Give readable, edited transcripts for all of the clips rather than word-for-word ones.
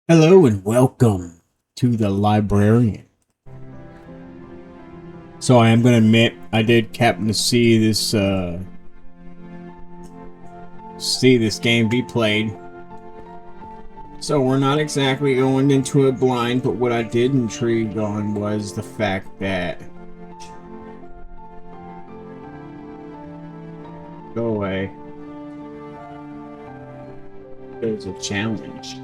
Hello and welcome to the librarian. So I am going to admit I did happen to see this game be played. So we're not exactly going into it blind, but what I did intrigue on was the fact that go away. There's a challenge.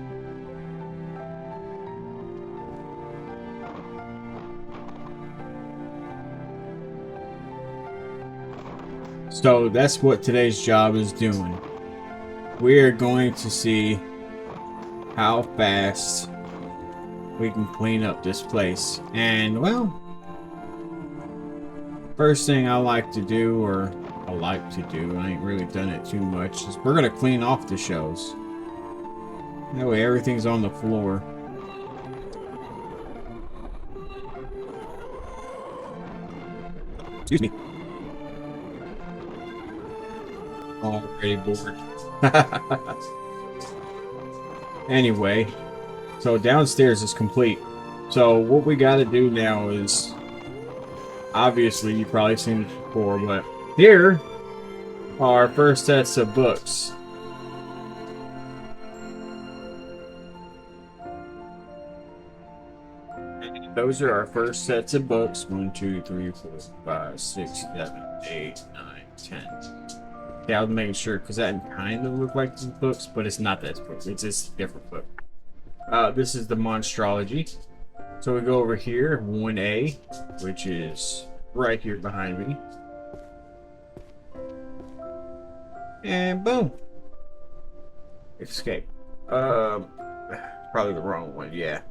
So that's what today's job is doing. We are going to see how fast we can clean up this place. And well, first thing I like to do, I ain't really done it too much, is we're gonna clean off the shelves. That way everything's on the floor. Excuse me. Already bored. Anyway, so downstairs is complete. So what we gotta do now is, obviously you've probably seen this before, but here are our first sets of books. Those are our first sets of books. 1, 2, 3, 4, 5, 6, 7, 8, 9, 10. Yeah, I was making sure because that kind of looked like these books, but it's not that book. It's just a different book. This is the Monstrology. So we go over here, 1A, which is right here behind me. And boom. Escape. Probably the wrong one, yeah.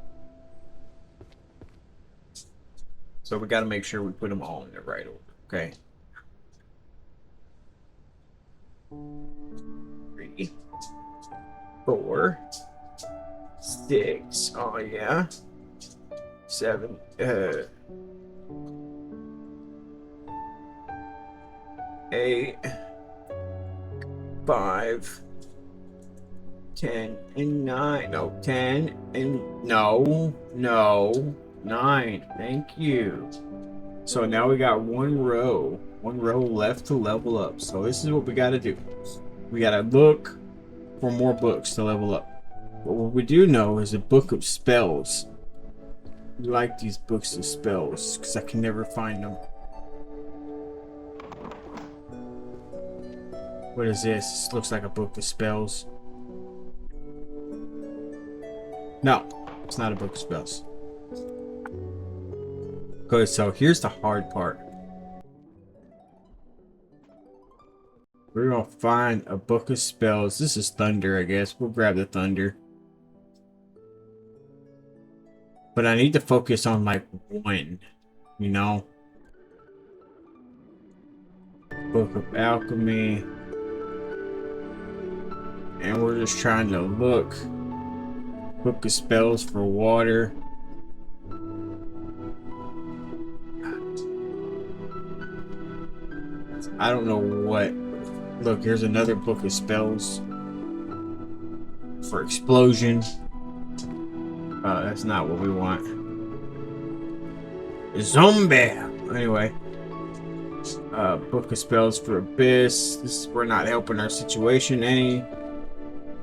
So we got to make sure we put them all in the right order, okay? 3, 4, 6. Oh yeah. 7. 8. 5. 10 and 9. No, 10 and no. 9. Thank you. So now we got one row left to level up. So this is what we got to do. We got to look for more books to level up. But what we do know is a book of spells. We like these books of spells because I can never find them. What is this? This looks like a book of spells. No, it's not a book of spells. Good, so here's the hard part. We're gonna find a book of spells. This is thunder, I guess. We'll grab the thunder. But I need to focus on like one, you know? Book of Alchemy. And we're just trying to look. Book of spells for water. I don't know what. Look, here's another book of spells for explosion. That's not what we want. Zombie. Anyway, book of spells for abyss. We're not helping our situation any.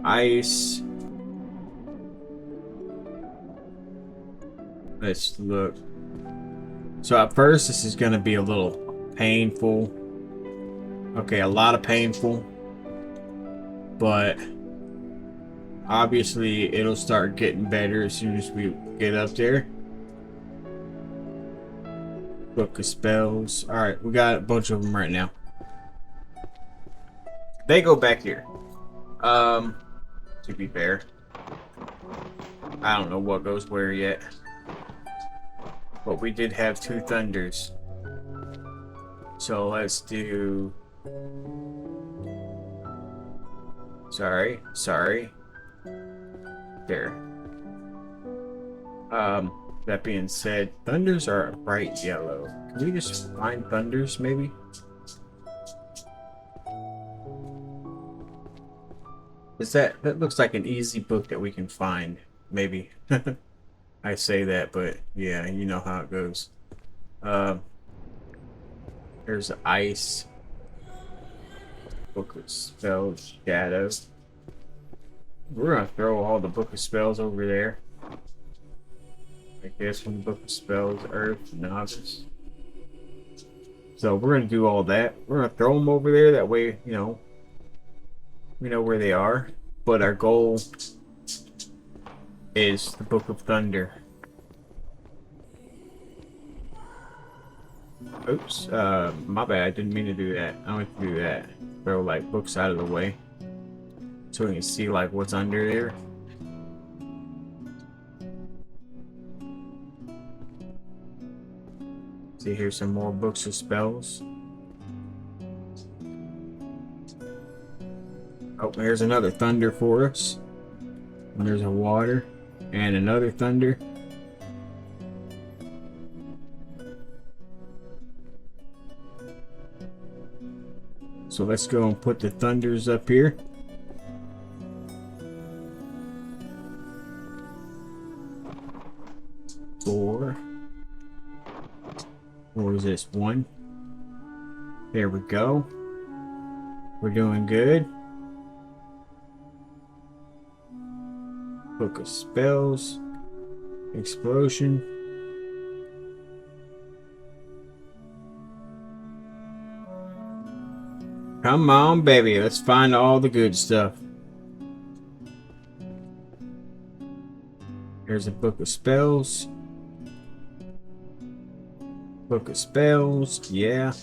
Ice. Let's look. So at first, this is gonna be a little painful. Okay, a lot of painful, but obviously it'll start getting better as soon as we get up there. Book of spells. All right, we got a bunch of them right now. They go back here. To be fair, I don't know what goes where yet, but we did have 2 thunders. So let's do. Sorry. There. That being said, thunders are bright yellow. Can we just find thunders, maybe? Is that looks like an easy book that we can find. maybe. I say that, but yeah, you know how it goes. There's ice, book of spells, shadow. We're gonna throw all the book of spells over there. I guess from the book of spells, earth, novice. So we're gonna do all that. We're gonna throw them over there. That way, you know, we know where they are. But our goal is the Book of Thunder. Oops, my bad. I didn't mean to do that. I meant to do that. Throw like books out of the way so we can see like what's under there. See, here's some more books of spells. Oh, here's another thunder for us. And there's a water and another thunder. So let's go and put the thunders up here. Four. What was this? One. There we go. We're doing good. Book of Spells. Explosion. Come on, baby. Let's find all the good stuff. There's a Book of Spells. Book of Spells. Yeah.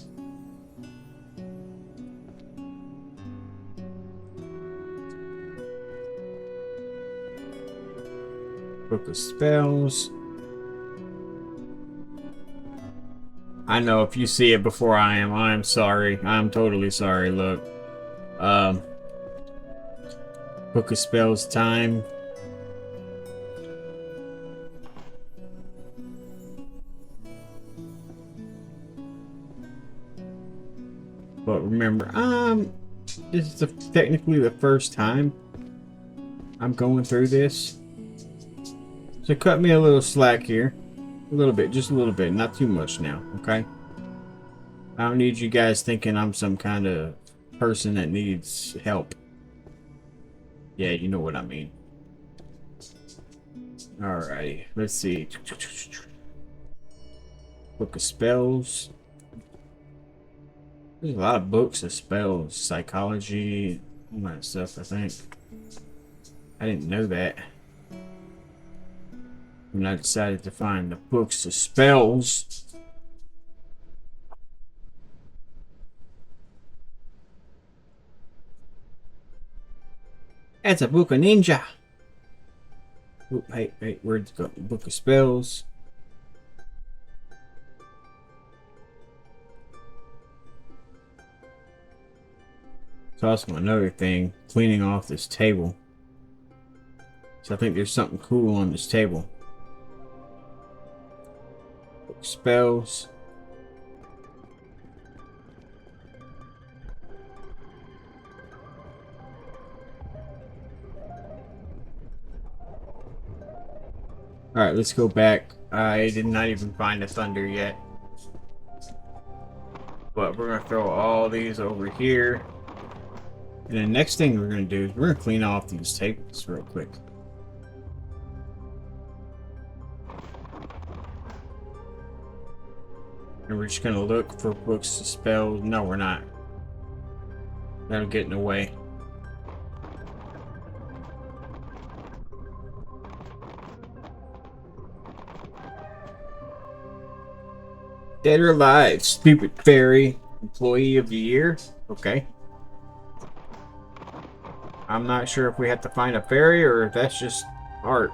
Book of Spells. I know if you see it before I'm sorry. I'm totally sorry. Look. Book of Spells time. But remember, this is technically the first time I'm going through this. So cut me a little slack here. A little bit, just a little bit, not too much now, okay? I don't need you guys thinking I'm some kind of person that needs help. Yeah, you know what I mean. Alrighty, let's see. Book of Spells. There's a lot of books of spells, psychology, all that stuff, I think. I didn't know that. When I decided to find the books of spells. That's a book of ninja. Oop, hey, where'd it go? Book of spells. It's also another thing, cleaning off this table. So I think there's something cool on this table. Book of spells. Alright, let's go back. I did not even find a thunder yet. But we're going to throw all these over here. And the next thing we're going to do is we're going to clean off these tables real quick. And we're just going to look for books of spells. No, we're not. That'll get in the way. Dead or alive, stupid fairy, employee of the year. Okay. I'm not sure if we have to find a fairy or if that's just art.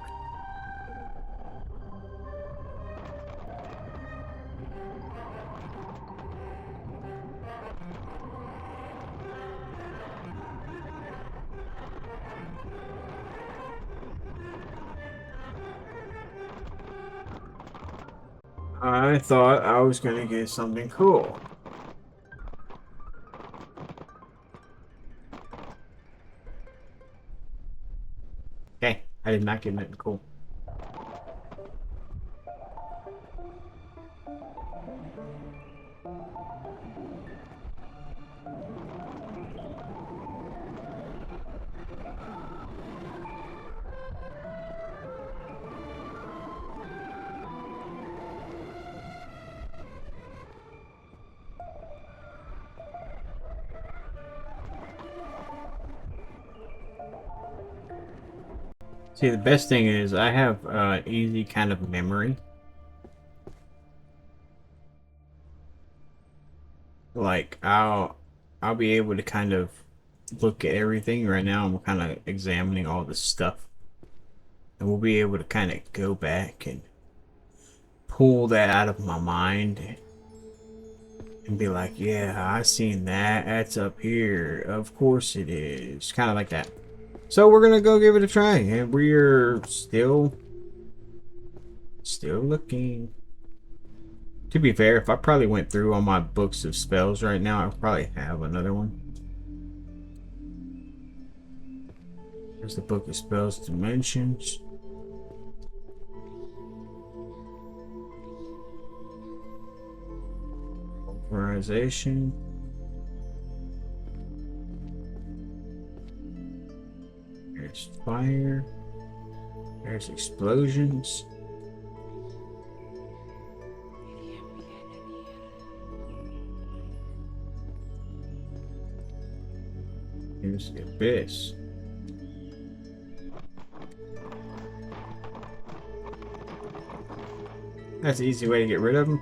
I thought I was going to get something cool. Okay, I did not get nothing cool. See, the best thing is I have easy kind of memory. Like I'll be able to kind of look at everything. Right now I'm kind of examining all this stuff, and we'll be able to kind of go back and pull that out of my mind and be like, yeah, I seen that. That's up here. Of course it is. Kind of like that. So we're gonna go give it a try, and we're still looking. To be fair, if I probably went through all my books of spells right now, I probably have another one. There's the book of spells dimensions. Polarization. There's fire. There's explosions. Here's the abyss. That's an easy way to get rid of them.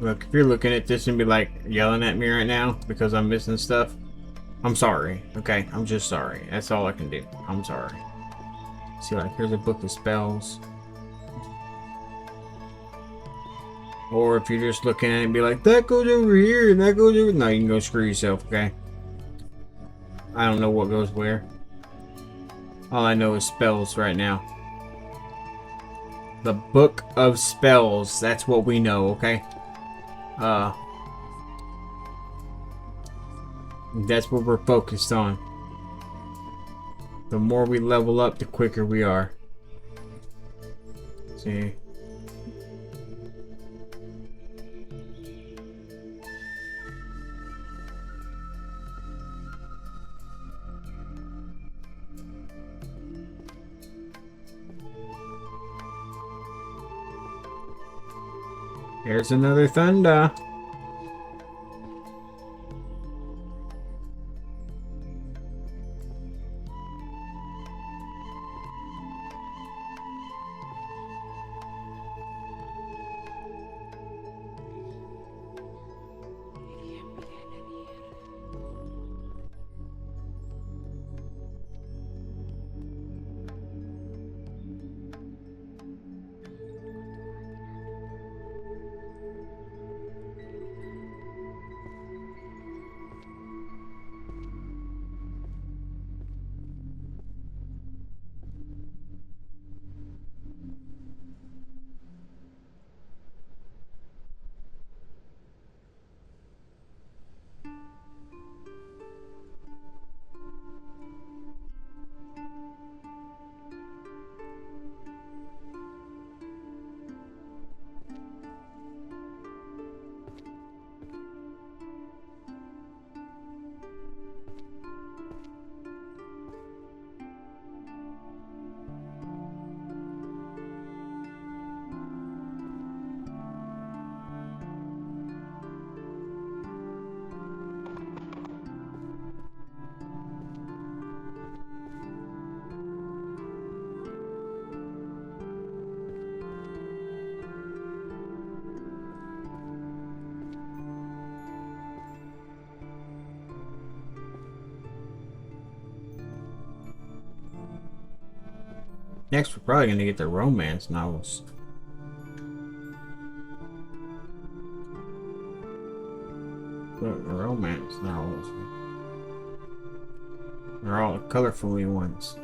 Look, if you're looking at this and be like yelling at me right now because I'm missing stuff, I'm sorry, okay? I'm just sorry. That's all I can do. I'm sorry. See, like, here's a book of spells. Or if you're just looking at it and be like, that goes over here and that goes over... No, you can go screw yourself, okay? I don't know what goes where. All I know is spells right now. The book of spells. That's what we know, okay? That's what we're focused on. The more we level up, the quicker we are. See? There's another thunder. Next, we're probably gonna get the romance novels. The romance novels. They're all the colorfully ones.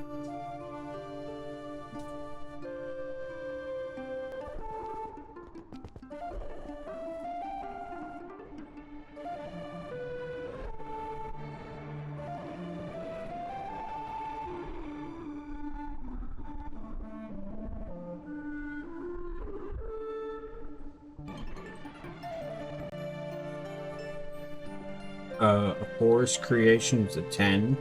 A forest creation is a 10.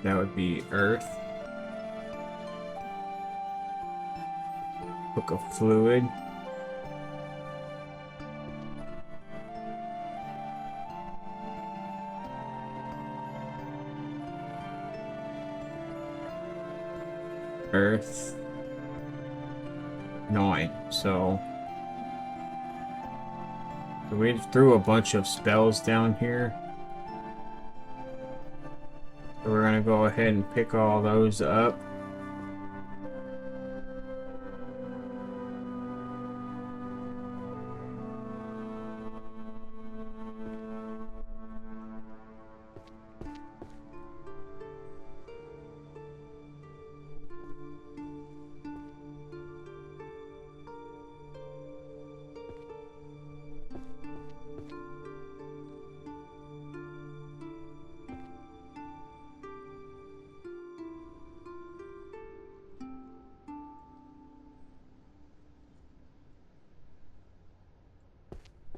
That would be Earth. Book of Fluid. Earth. 9. So we threw a bunch of spells down here. So we're gonna go ahead and pick all those up.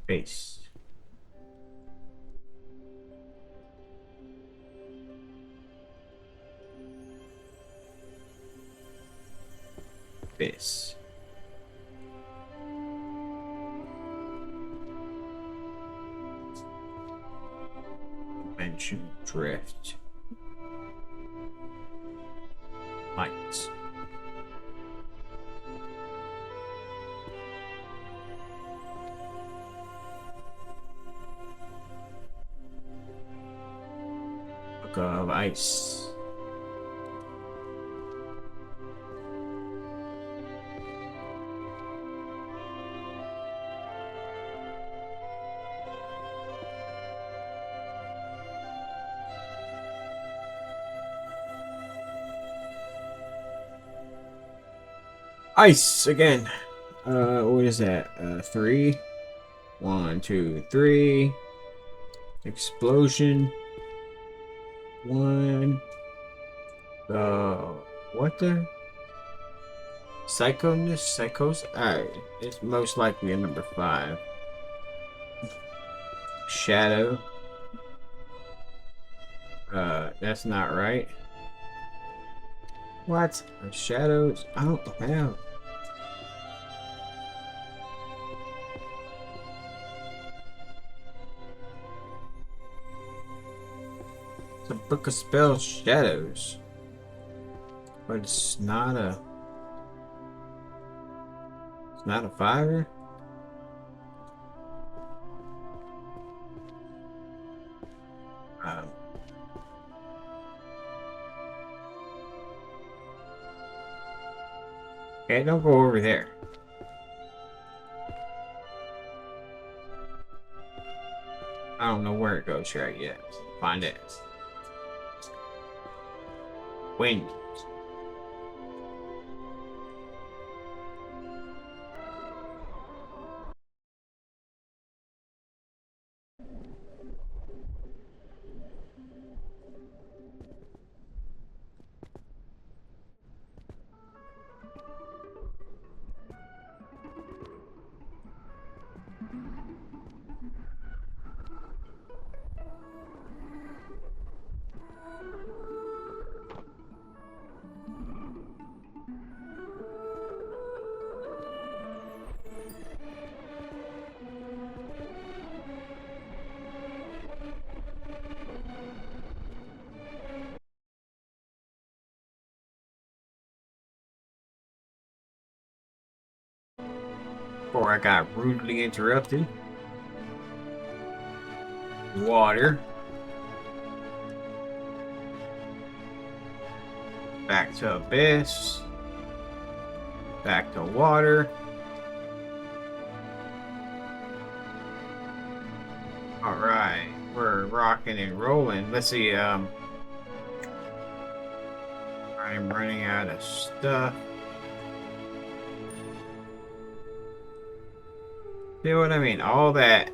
Base. Base. Dimension drift. Lights. Book of Ice. Ice again. What is that? 3. 1, 2, 3. Explosion. 1. What the? Psychos? Alright, it's most likely a number 5. Shadow. That's not right. What? Shadows? I don't have. It's a book of spells, shadows. But it's not a. It's not a 5er. Okay, don't go over there. I don't know where it goes right yet. Find it. Wind. Before I got rudely interrupted. Water. Back to abyss. Back to water. Alright, we're rocking and rolling. Let's see, I'm running out of stuff. See what I mean? All that.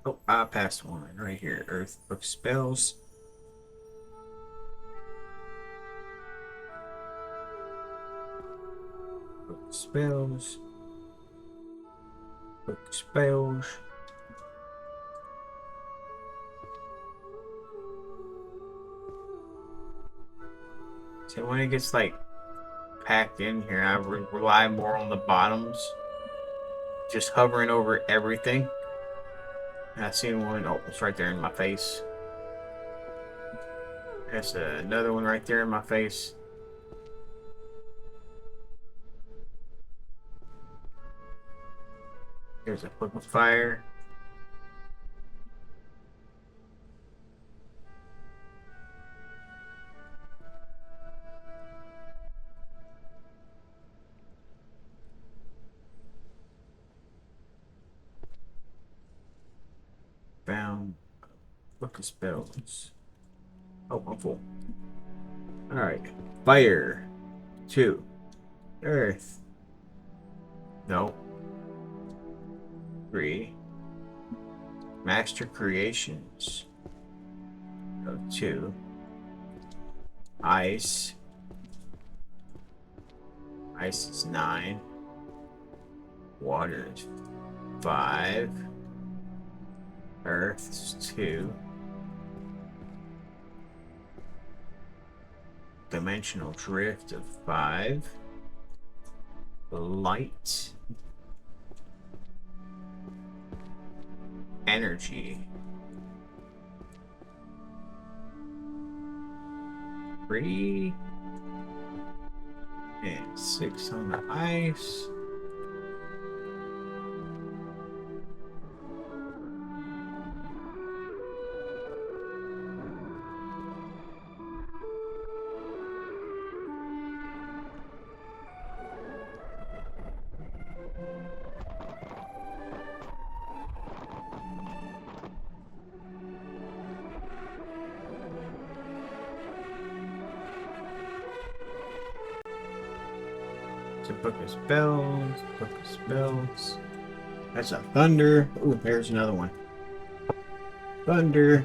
Oh, I passed one right here. Earth book spells. Book spells. Book spells. So when it gets like packed in here, I rely more on the bottoms. Just hovering over everything. And I seen one. Oh, it's right there in my face. That's another one right there in my face. There's a book of fire. Found book of spells. Oh, I'm full. Alright. Fire. 2. Earth. No. 3. Master creations. 2. Ice. Ice is 9. Water is 5. Earth is 2. Dimensional drift of 5. Light. Energy. 3. And 6 on the ice. Book of spells, book of spells. That's a thunder. Ooh, there's another one. Thunder.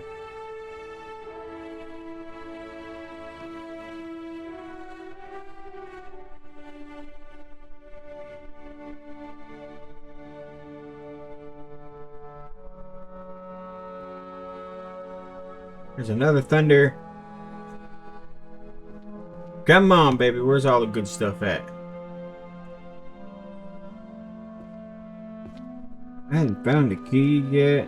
There's another thunder. Come on, baby. Where's all the good stuff at? I hadn't found a key yet.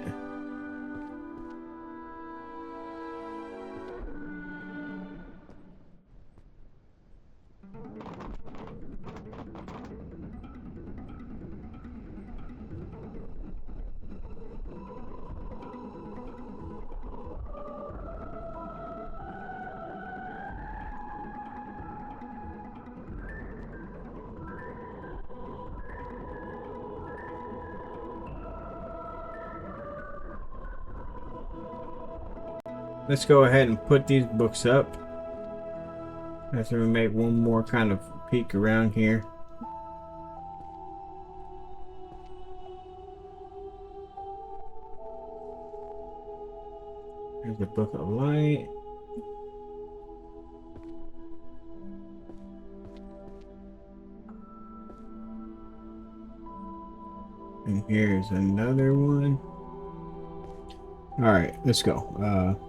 Let's go ahead and put these books up. After we make one more kind of peek around here. There's the Book of Light. And here's another one. Alright, let's go.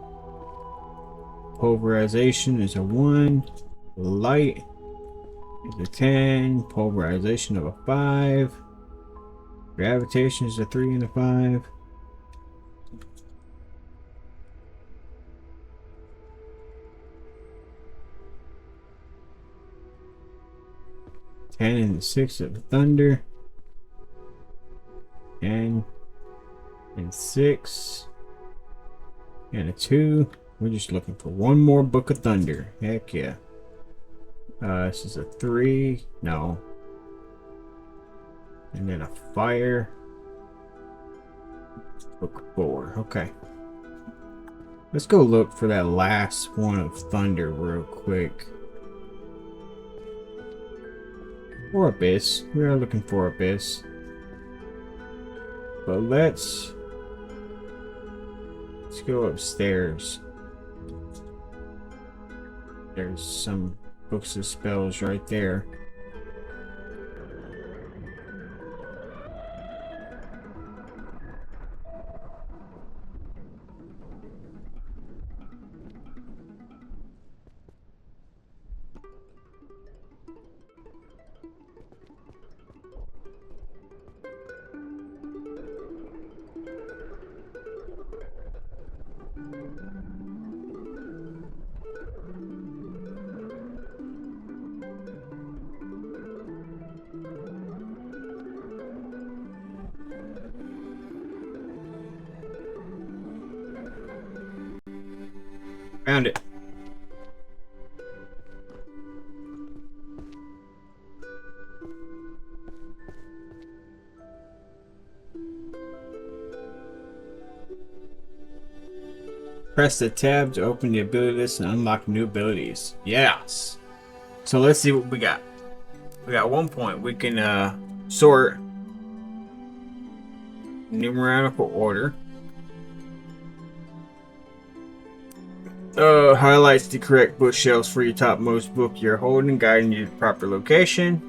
Pulverization is a 1. Light is a 10. Pulverization of a 5. Gravitation is a 3 and a 5. Ten and 6 of thunder. 10 and 6 and a 2. We're just looking for one more book of thunder. Heck yeah. This is a 3. No. And then a fire. Book 4. Okay. Let's go look for that last one of thunder real quick. Or abyss. We are looking for abyss. But let's go upstairs. There's some books of spells right there. Found it. Press the tab to open the ability list and unlock new abilities. Yes. So let's see what we got. We got 1 point. We can sort numerical order. Highlights the correct bookshelves for your topmost book you're holding, guiding you to the proper location.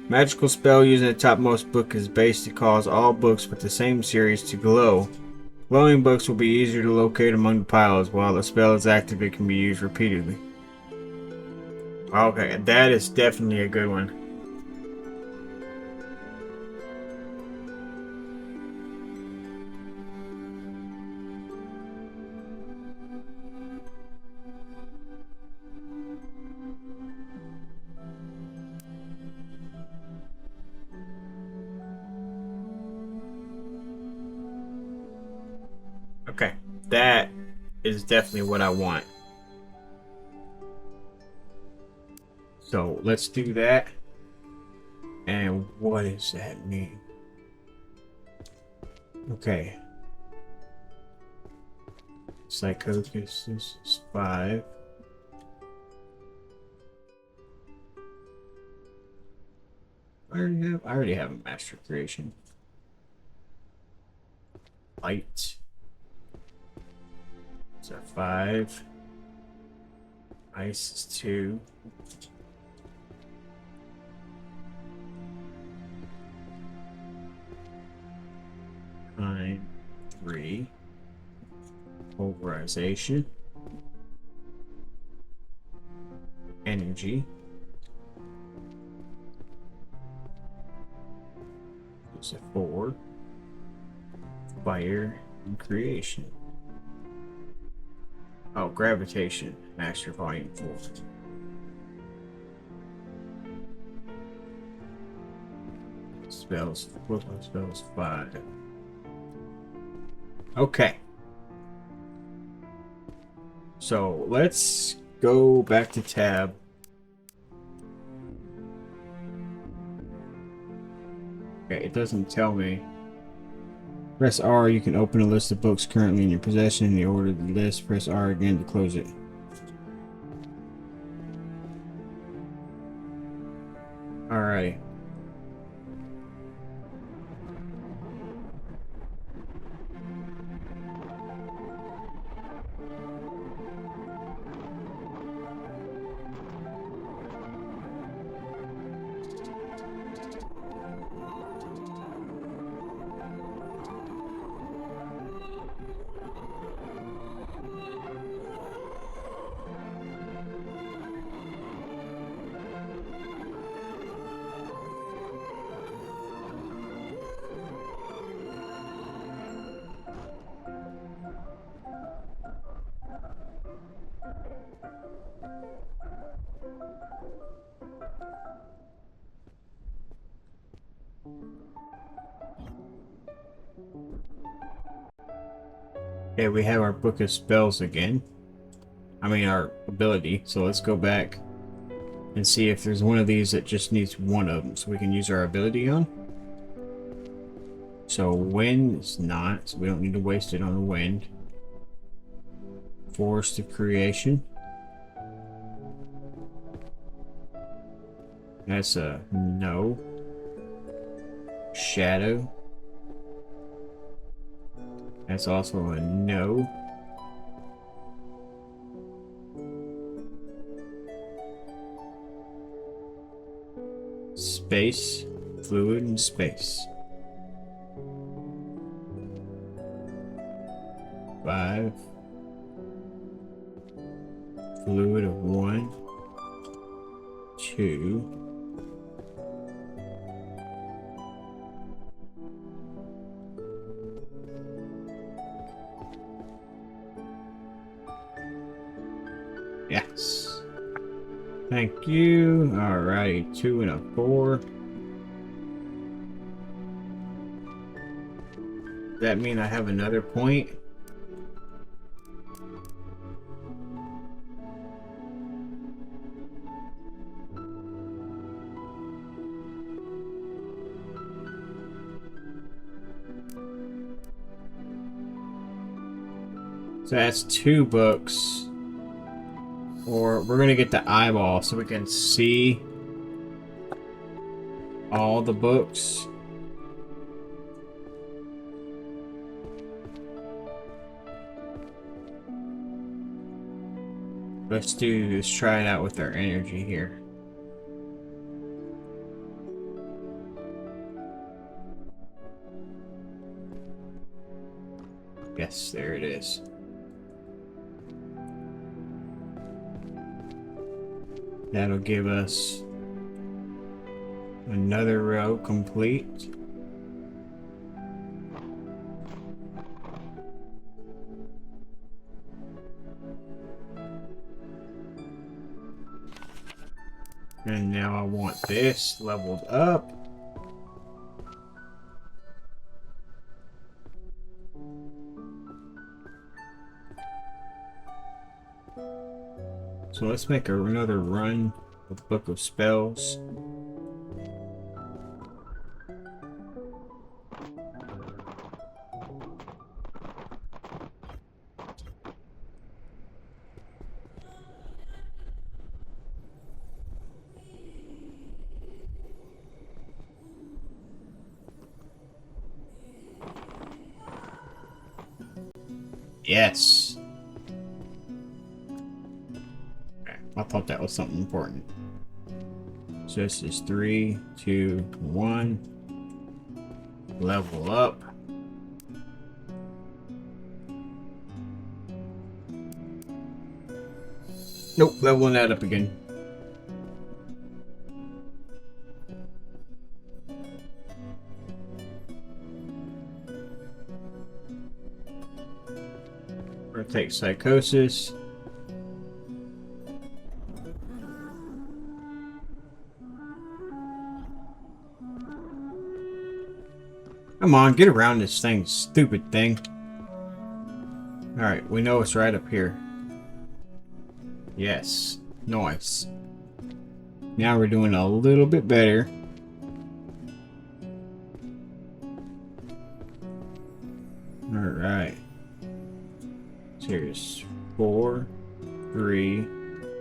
Magical spell using the topmost book is based to cause all books with the same series to glow. Glowing books will be easier to locate among the piles. While the spell is active, it can be used repeatedly. Okay, that is definitely a good one. Okay, that is definitely what I want. So let's do that. And what does that mean? Okay. Psychosis is 5. I already have a master creation. Light. Is that 5? Ice is 2. Time 3. Pulverization. Energy. It's a 4. Fire and creation. Oh, gravitation. Master volume 4. Spells. Spells 5. Okay. So let's go back to tab. Okay, it doesn't tell me. Press R, you can open a list of books currently in your possession. In the order of the list, press R again to close it. Alrighty. Okay, we have our book of spells again. I mean, our ability. So let's go back and see if there's one of these that just needs one of them, so we can use our ability on. So wind is not, so we don't need to waste it on the wind. Forest of creation. That's a no. Shadow. That's also a no. Space. Fluid and space. 5. Fluid of 1. 2. Yes. Thank you. Alrighty, 2 and a 4. Does that mean I have another point? So that's 2 books. Or we're gonna get the eyeball so we can see all the books. Let's try it out with our energy here. Yes, there it is. That'll give us another row complete. And now I want this leveled up. So let's make another run of Book of Spells. Yes. I thought that was something important. So this is 3, 2, 1. Level up. Nope, leveling that up again. We're gonna take Psychosis. Come on, get around this thing, stupid thing. Alright, we know it's right up here. Yes, nice. Now we're doing a little bit better. Alright. So here's 4, 3,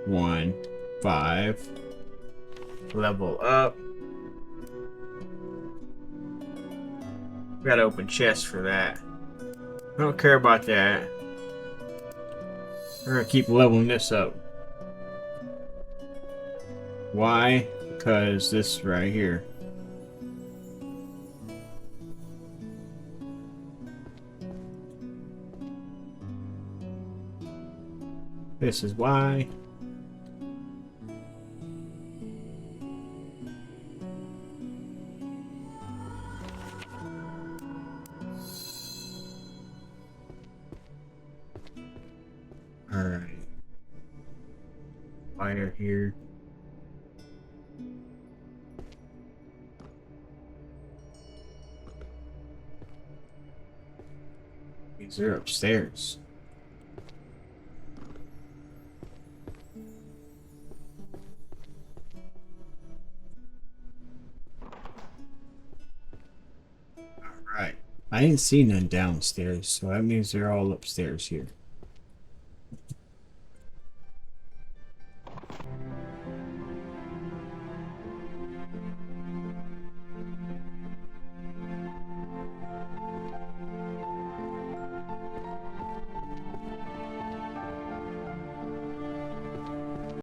1, 5. Level up. We gotta open chests for that. I don't care about that. We're gonna keep leveling this up. Why? Because this right here. This is why. Alright. Fire here. These are upstairs. Alright. I didn't see none downstairs, so that means they're all upstairs here.